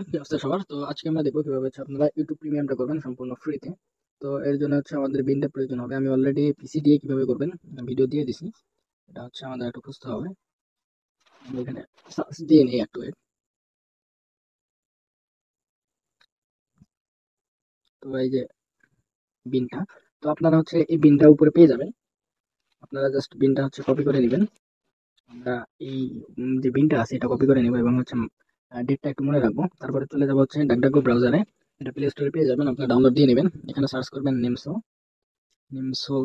কি অবস্থা সবার? তো আজকে আমরা দেখবো কিভাবে হচ্ছে আপনারা ইউটিউব প্রিমিয়ামটা করবেন সম্পূর্ণ ফ্রিতে। তো এর জন্য হচ্ছে আমাদের বিনটা প্রয়োজন হবে। আমি অলরেডি পিসি দিয়ে কিভাবে করবেন ভিডিও দিয়ে দিছি। এটা হচ্ছে আমাদের একটু খুঁজতে হবে। আমি এখানে সার্চ দিয়ে নিই একটু তো এই যে বিনটা, তো আপনারা হচ্ছে এই বিনটা উপরে পেয়ে যাবেন। আপনারা জাস্ট বিনটা হচ্ছে কপি করে নেবেন। আমরা এই যে বিনটা আছে এটা কপি করে নেবো এবং হচ্ছে ডেটটা একটু মনে রাখবো। তারপরে চলে যাবো হচ্ছে ডাকডাকগো ব্রাউজারে। এটা প্লে স্টোরে পেয়ে যাবেন, আপনারা ডাউনলোড দিয়ে নেবেন। এখানে সার্চ করবেন নেমসো নেমসো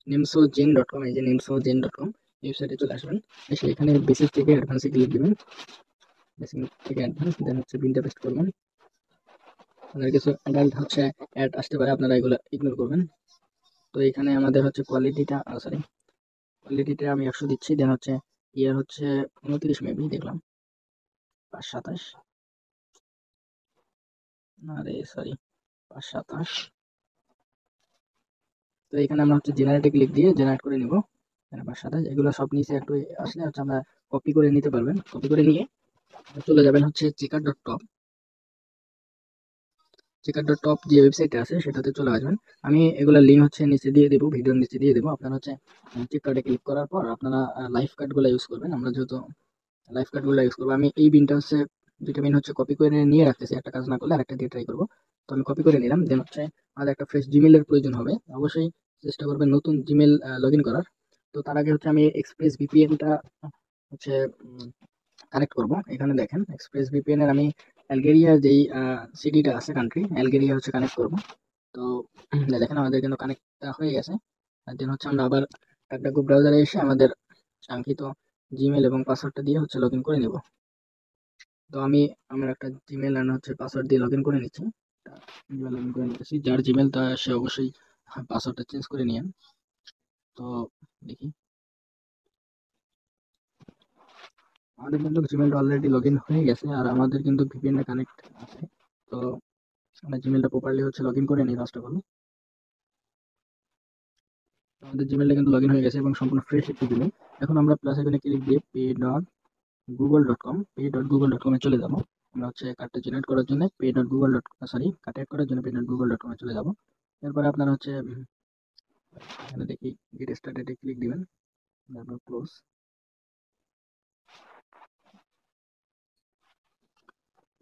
nemsogen.com। এই যে nemsogen.com ওয়েবসাইটে চলে আসবেন। এসে এখানে বেসিক থেকে অ্যাডভান্সে ক্লিক দিবেন। বেসিক থেকে অ্যাডভান্স দেন হচ্ছে বিনটা পেস্ট করবেন। আপনার কিছু অ্যাডাল্ট হচ্ছে অ্যাড আসতে পারে, আপনারা এগুলো ইগনোর করবেন। তো এখানে আমাদের হচ্ছে কোয়ালিটিটা আমি 100 দিচ্ছি। দেন হচ্ছে ইয়ার হচ্ছে 29 মেবি দেখলাম, 527, আরে সরি 527। তো এখানে আমরা হচ্ছে জেনারেটে ক্লিক দিয়ে জেনারেট করে নিব। এখানে 527 এগুলো সব নিচে একটু আসলে হচ্ছে আমরা কপি করে নিতে পারবেন। কপি করে নিয়ে চলে যাবেন হচ্ছে চেকার.টপ যে ওয়েবসাইটটা আছে সেটাতে চলে আসবেন। আমি এগুলা লিঙ্ক হচ্ছে নিচে দিয়ে দেবো, ভিডিওর নিচে দিয়ে দেবো। আপনারা হচ্ছে চেক কার্ডে ক্লিক করার পর আপনারা লাইফ কার্ডগুলো ইউজ করবেন। আমরা যেহেতু লাইফ কার্ডগুলো ইউজ করবো, আমি এই বিনটা হচ্ছে দুইটা বিন হচ্ছে কপি করে নিয়ে রাখতেছি, একটা কাজ না করলে আরেকটা দিয়ে ট্রাই করবো। তো আমি কপি করে নিলাম। দেন হচ্ছে আমাদের একটা ফ্রেশ জিমেলের প্রয়োজন হবে। অবশ্যই চেষ্টা করবেন নতুন জিমেল লগ ইন করার। তো তার আগে হচ্ছে আমি এক্সপ্রেস ভিপিএনটা হচ্ছে কানেক্ট করব। এখানে দেখেন এক্সপ্রেস ভিপিএন এর আমি অ্যালগেরিয়া যেই সিটিটা আছে, কান্ট্রি অ্যালগেরিয়া হচ্ছে কানেক্ট করব। তো দেখেন আমাদের কিন্তু কানেক্ট হয়ে গেছে। আর দেন হচ্ছে আমরা আবার একটা ব্রাউজারে এসে আমাদের কাঙ্ক্ষিত জিমেল এবং পাসওয়ার্ডটা দিয়ে হচ্ছে লগ ইন করে নেব। তো আমি আমার একটা জিমেল আর হচ্ছে পাসওয়ার্ড দিয়ে লগ ইন করে নিচ্ছি। জিমেল লগ ইন করে নিতেছি। যার জিমেল তা সে অবশ্যই পাসওয়ার্ডটা চেঞ্জ করে নিয়েন। তো দেখি আমাদের কিন্তু জিমেলটা অলরেডি লগ ইন হয়ে গেছে আর আমাদের কিন্তু ভিপিএন কানেক্ট আছে। তো আমরা জিমেলটা প্রপারলি হচ্ছে লগ ইন করে নিই ফার্স্ট অফ অল। আমাদের জিমেলটা কিন্তু লগ ইন হয়ে গেছে এবং সম্পূর্ণ ফ্রেশ একটি জিমেল। এখন আমরা প্লাস আইকনে ক্লিক দিয়ে pay.google.com এ চলে যাবো। আমরা হচ্ছে কার্ডটা জেনারেট করার জন্য কার্ড অ্যাড করার জন্য pay.google.com এ চলে যাবো। এরপরে আপনারা হচ্ছে এখানে দেখি গেট স্টার্টেড এ ক্লিক দিবেন, তারপর ক্লোজ।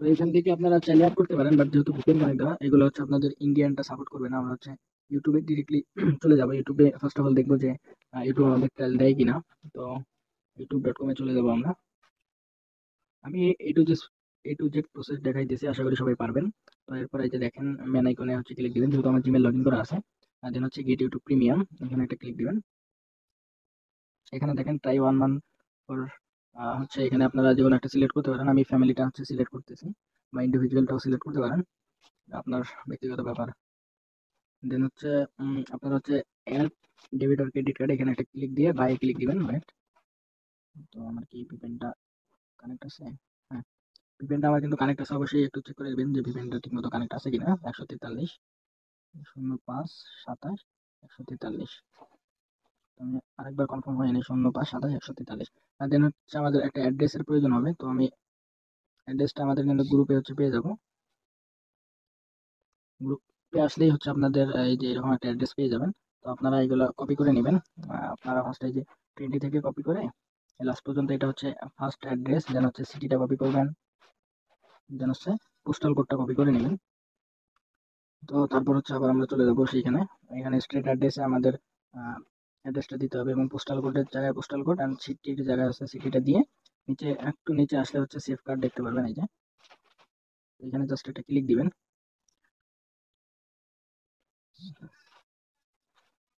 তো এখান থেকে আপনারা চাইলে অ্যাড করতে পারেন, বাট যেহেতু ভিপিএন কানেক্ট দেওয়া এগুলো হচ্ছে আপনাদের ইন্ডিয়ানটা সাপোর্ট করবে না। আমরা হচ্ছে ইউটিউবে ডিরেক্টলি চলে যাবো। ইউটিউবে ফার্স্ট অফ অল দেখবো যে ইউটিউব আমাদের ট্রায়াল দেয় কিনা। তো youtube.com এ চলে যাবো আমরা। আমি এ টু জেড প্রসেস দেখাইতেছি, আশা করি সবাই পারবেন। তো এরপরে এই যে দেখেন মেন আইকনে হচ্ছে ক্লিক দিবেন, যেহেতু আমার জিমেল লগ ইন করা আছে। আর দেন হচ্ছে গেট ইউটিউব প্রিমিয়াম, এখানে একটা ক্লিক দিবেন। এখানে দেখেন ট্রাই 1 মান্থ ফর হচ্ছে এখানে আপনারা যে কোনো একটা সিলেক্ট করতে পারেন। আমি ফ্যামিলিটা হচ্ছে সিলেক্ট করতেছি, বা ইন্ডিভিজুয়ালটাও সিলেক্ট করতে পারেন, আপনার ব্যক্তিগত ব্যাপার। দেন হচ্ছে আপনার হচ্ছে অ্যাড ডেবিট আর ক্রেডিট কার্ড, এখানে একটা ক্লিক দিয়ে বাই ক্লিক দিবেন। ওয়েট, তো আমার কি ভিপিএনটা কানেক্ট আছে? হ্যাঁ, ভিপিএনটা আমার কিন্তু কানেক্ট আছে। অবশ্যই একটু চেক করে নেবেন যে ভিপিএনটা ঠিকমতো কানেক্ট আছে কিনা। 143 05 27 143। আমি আরেকবার কনফার্ম হয়নি, 05 27 143। আর দেন হচ্ছে আমাদের একটা অ্যাড্রেসের প্রয়োজন হবে। তো আমি অ্যাড্রেসটা আমাদের কিন্তু গ্রুপে হচ্ছে পেয়ে যাবো। গ্রুপে আসলেই হচ্ছে আপনাদের এই যে এরকম একটা অ্যাড্রেস পেয়ে যাবেন। তো আপনারা এগুলো কপি করে নেবেন। আপনারা ফার্স্ট এই যে 20 থেকে কপি করে লাস্ট পর্যন্ত এটা হচ্ছে ফার্স্ট অ্যাড্রেস, দেন হচ্ছে সিটিটা কপি করবেন, দেন হচ্ছে পোস্টাল কোডটা কপি করে নেবেন। তো তারপর হচ্ছে আবার আমরা চলে যাবো সেইখানে। এখানে স্ট্রিট অ্যাড্রেসে আমাদের অ্যাড্রেসটা দিতে হবে এবং পোস্টাল কোডের জায়গায় পোস্টাল কোড, অ্যান্ড সিটির জায়গায় আছে সিটিটা দিয়ে নিচে একটু নিচে আসলে হচ্ছে সেফ কার্ড দেখতে পারবেন। এই যে এখানে জাস্ট একটা ক্লিক দিবেন।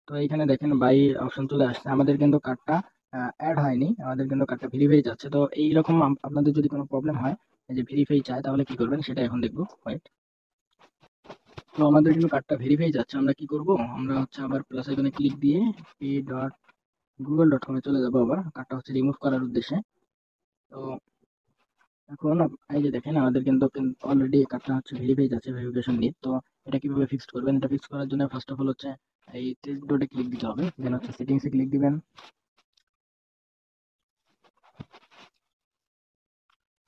তো এইখানে দেখেন বাই অপশন চলে আসছে। আমাদের কিন্তু কার্ডটা অ্যাড হয়নি, আমাদের কিন্তু কার্ডটা ভেরিফাই যাচ্ছে। তো এইরকম আপনাদের যদি কোনো প্রবলেম হয়, এই যে ভেরিফাই চায়, তাহলে কি করবেন সেটা এখন দেখবো। Wait, তো আমাদের কিন্তু কার্ডটা ভেরিফাই যাচ্ছে। আমরা কি করব, আমরা হচ্ছে আবার প্লাস আইকনে ক্লিক দিয়ে pay.google.com এ চলে যাবো আবার কার্ডটা হচ্ছে রিমুভ করার উদ্দেশ্যে। তো এখন এই যে দেখেন আমাদের কিন্তু অলরেডি কার্ডটা হচ্ছে ভেরিফাই যাচ্ছে, ভেরিফিকেশন নিড। তো এটা কিভাবে ফিক্স করবেন, এটা ফিক্স করার জন্য ফার্স্ট অফ অল হচ্ছে এই টেস্ট ডটে ক্লিক দিতে হবে। দেন হচ্ছে সেটিংসে ক্লিক দিবেন।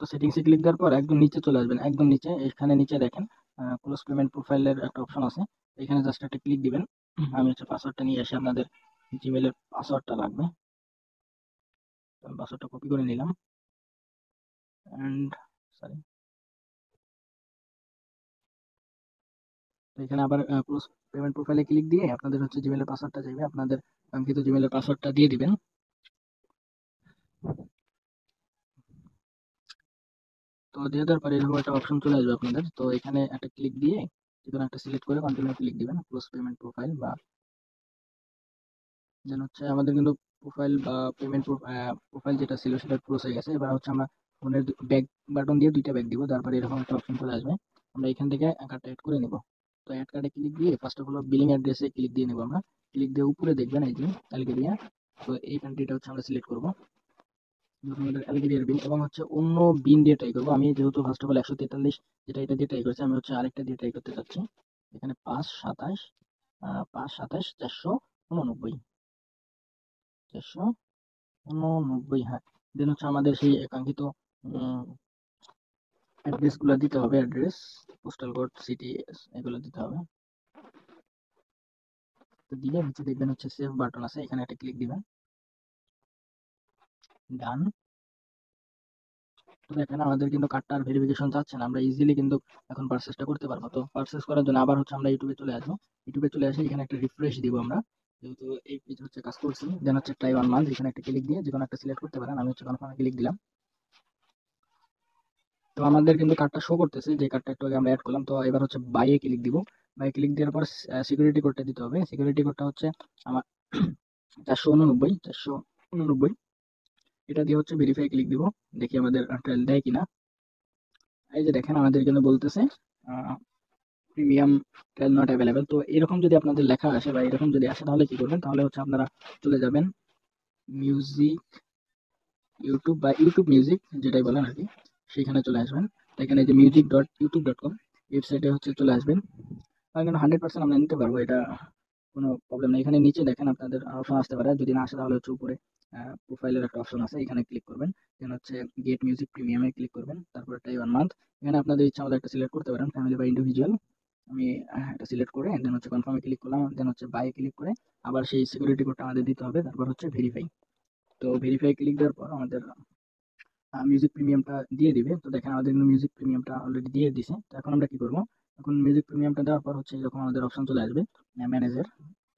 তো সেটিংসে ক্লিক দেওয়ার পর একদম নিচে চলে আসবেন, একদম নিচে, এখানে নিচে দেখেন ক্লোজ পেমেন্ট প্রোফাইলের একটা অপশন আছে, এখানে জাস্ট একটা ক্লিক দিবেন। আমি হচ্ছে পাসওয়ার্ডটা নিয়ে আসি, আপনাদের জিমেলের পাসওয়ার্ডটা লাগবে, আমি পাসওয়ার্ডটা কপি করে নিলাম অ্যান্ড সরি। তো এখানে আবার ক্লোজ পেমেন্ট প্রোফাইলে ক্লিক দিয়ে আপনাদের হচ্ছে জিমেলের পাসওয়ার্ডটা চাইবে, আপনাদের কাঙ্ক্ষিত জিমেলের পাসওয়ার্ডটা দিয়ে দিবেন। তো দিয়ে দেওয়ার পরে এরকম একটা অপশন চলে আসবে আপনাদের, তো এখানে একটা ক্লিক দিয়ে যেকোনো একটা সিলেক্ট করে কন্টিনিউ ক্লিক দিবেন, ক্লোজ পেমেন্ট প্রোফাইল বা দেন হচ্ছে আমাদের কিন্তু প্রোফাইল বা পেমেন্ট প্রোফাইল যেটা ছিল সেটা ক্লোজ হয়ে গেছে। এবার হচ্ছে আমরা ফোনের ব্যাক বাটন দিয়ে দুইটা ব্যাক দিব, তারপরে এরকম একটা অপশন চলে আসবে, আমরা এখান থেকে কার্ডটা অ্যাড করে নিব। তো অ্যাড কার্ডে ক্লিক দিয়ে ফার্স্ট অফ অল বিলিং অ্যাড্রেসে ক্লিক দিয়ে নেব আমরা, ক্লিক দিয়ে উপরে দেখবেন এই যে অ্যালগেরিয়া, তো এই কান্ট্রিটা হচ্ছে আমরা সিলেক্ট করবো আমাদের অ্যালগেরিয়ার বিন, এবং হচ্ছে অন্য বিন দিয়ে ট্রাই করবো। আমি যেহেতু ফার্স্ট অফ অল 143 যেটা এটা দিয়ে ট্রাই করছি, আমি হচ্ছে আরেকটা দিয়ে ট্রাই করতে চাচ্ছি। এখানে 527 499, 499, হ্যাঁ। দেন হচ্ছে আমাদের সেই কাঙ্ক্ষিত অ্যাড্রেস গুলো দিতে হবে, অ্যাড্রেস, পোস্টাল কোড, সিটি, এগুলো দিতে হবে। তো দিয়ে নিচে দেখবেন হচ্ছে সেভ বাটন আছে, এখানে একটা ক্লিক দিবেন, ডান। তো দেখেন আমাদের কিন্তু কার্ডটা আর ভেরিফিকেশন চাচ্ছে না, আমরা ইজিলি কিন্তু এখন পারচেসটা করতে পারবো। তো পারচেস করার জন্য আবার হচ্ছে আমরা ইউটিউবে চলে আসবো, ইউটিউবে চলে আসে এখানে একটা রিফ্রেশ দিব আমরা, যেহেতু এই পেজ হচ্ছে কাজ করছি। দেন হচ্ছে ট্রাই 1 মান্থ, এখানে একটা ক্লিক দিয়ে যে কোনো একটা সিলেক্ট করতে পারেন, আমি হচ্ছে কনফার্মে ক্লিক দিলাম। তো আমাদের কিন্তু কার্ডটা শো করতেছে, যে কার্ডটা একটু আগে আমরা অ্যাড করলাম। তো এবার হচ্ছে বাইয়ে ক্লিক দিব, বাই ক্লিক দেওয়ার পর সিকিউরিটি কোডটা দিতে হবে, সিকিউরিটি কোডটা হচ্ছে আমার 499, এটা দিয়ে হচ্ছে ভেরিফাই ক্লিক দিব, দেখি আমাদের ট্রায়াল দেয় কিনা। এই যে দেখেন আমাদের কিন্তু বলতেছে প্রিমিয়াম ট্রায়াল নট অ্যাভেলেবেল। তো এরকম যদি আপনাদের লেখা আসে বা এরকম যদি আসে তাহলে কি করবেন, তাহলে হচ্ছে আপনারা চলে যাবেন মিউজিক, ইউটিউব বা ইউটিউব মিউজিক যেটাই বলেন আর কি, সেখানে চলে আসবেন। এখানে যে music.youtube.com ওয়েবসাইটে হচ্ছে চলে আসবেন, কিন্তু 100% আমরা নিতে পারবো, এটা কোনো প্রবলেম নেই। এখানে নিচে দেখেন আপনাদের অপশন আসতে পারে, যদি না আসে তাহলে হচ্ছে উপরে প্রোফাইলের একটা অপশন আছে, এখানে ক্লিক করবেন, দেন হচ্ছে গেট মিউজিক প্রিমিয়ামে ক্লিক করবেন, তারপরে টাই 1 মান্থ, এখানে আপনাদের ইচ্ছা মতো একটা সিলেক্ট করতে পারেন, ফ্যামিলি বা ইন্ডিভিজুয়াল। আমি এটা সিলেক্ট করে দেন হচ্ছে কনফার্মে ক্লিক করলাম, দেন হচ্ছে বাই ক্লিক করে আবার সেই সিকিউরিটি কোডটা আমাদের দিতে হবে, তারপর হচ্ছে ভেরিফাই। তো ভেরিফাই ক্লিক দেওয়ার পর আমাদের মিউজিক প্রিমিয়ামটা দিয়ে দিবে। তো দেখেন আমাদের কিন্তু মিউজিক প্রিমিয়ামটা অলরেডি দিয়ে দিছে। তো এখন আমরা কি করবো, এখন মিউজিক প্রিমিয়ামটা দেওয়ার পর হচ্ছে এরকম আমাদের অপশন চলে আসবে ম্যানেজার।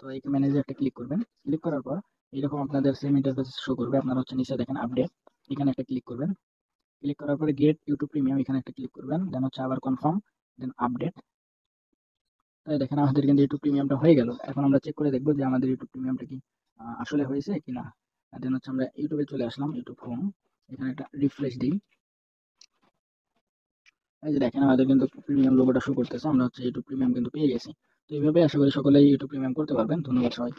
তো এই ম্যানেজার একটা ক্লিক করবেন, ক্লিক করার পর এরকম আপনাদের সেম ইন্টারফেস শো করবে। আপনারা হচ্ছে নিচে দেখেন আপডেট, এখানে একটা ক্লিক করবেন, ক্লিক করার পরে গেট ইউটিউব প্রিমিয়াম এখানে একটা ক্লিক করবেন, দেন হচ্ছে আবার কনফার্ম, দেন আপডেট। তাই দেখেন আমাদের কিন্তু ইউটিউব প্রিমিয়ামটা হয়ে গেল। এখন আমরা চেক করে দেখবো যে আমাদের ইউটিউব প্রিমিয়ামটা কি আসলে হয়েছে কিনা। দেন হচ্ছে আমরা ইউটিউবে চলে আসলাম, ইউটিউব হোম, এখানে একটা রিফ্রেশ দিই। এই যে দেখেন আমাদের কিন্তু প্রিমিয়াম লোগোটা শো করতেছে, আমরা হচ্ছে ইউটিউব প্রিমিয়াম কিন্তু পেয়ে গেছি। তো এইভাবে আশা করি সকলেই ইউটিউব প্রিমিয়াম করতে পারবেন। ধন্যবাদ সবাইকে।